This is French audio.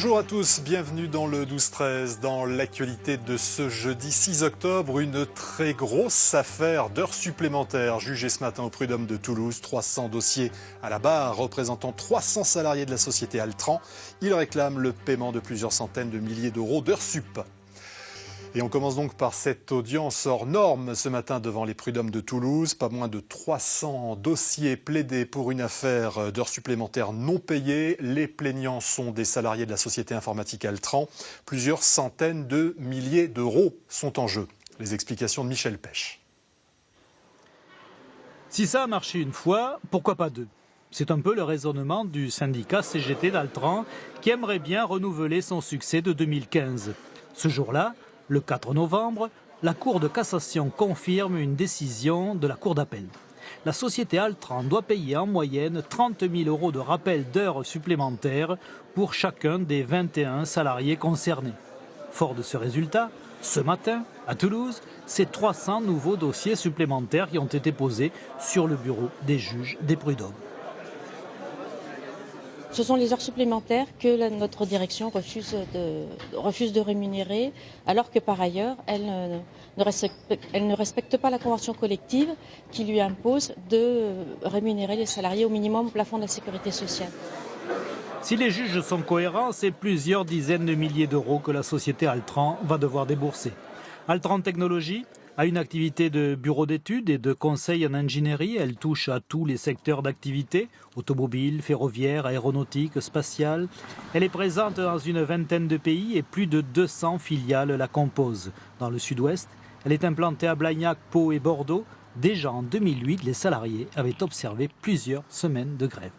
Bonjour à tous, bienvenue dans le 12-13. Dans l'actualité de ce jeudi 6 octobre, une très grosse affaire d'heures supplémentaires jugée ce matin au prud'homme de Toulouse. 300 dossiers à la barre représentant 300 salariés de la société Altran. Ils réclament le paiement de plusieurs centaines de milliers d'euros d'heures sup. Et on commence donc par cette audience hors norme ce matin devant les prud'hommes de Toulouse. Pas moins de 300 dossiers plaidés pour une affaire d'heures supplémentaires non payées. Les plaignants sont des salariés de la société informatique Altran. Plusieurs centaines de milliers d'euros sont en jeu. Les explications de Michel Pêche. Si ça a marché une fois, pourquoi pas deux? C'est un peu le raisonnement du syndicat CGT d'Altran qui aimerait bien renouveler son succès de 2015. Ce jour-là, le 4 novembre, la Cour de cassation confirme une décision de la Cour d'appel. La société Altran doit payer en moyenne 30 000 euros de rappel d'heures supplémentaires pour chacun des 21 salariés concernés. Fort de ce résultat, ce matin, à Toulouse, c'est 300 nouveaux dossiers supplémentaires qui ont été posés sur le bureau des juges des prud'hommes. Ce sont les heures supplémentaires que notre direction refuse de rémunérer, alors que par ailleurs, elle ne respecte pas la convention collective qui lui impose de rémunérer les salariés au minimum au plafond de la sécurité sociale. Si les juges sont cohérents, c'est plusieurs dizaines de milliers d'euros que la société Altran va devoir débourser. Altran Technologies a une activité de bureau d'études et de conseil en ingénierie. Elle touche à tous les secteurs d'activité, automobile, ferroviaire, aéronautique, spatiale. Elle est présente dans une vingtaine de pays et plus de 200 filiales la composent. Dans le sud-ouest, elle est implantée à Blagnac, Pau et Bordeaux. Déjà en 2008, les salariés avaient observé plusieurs semaines de grève.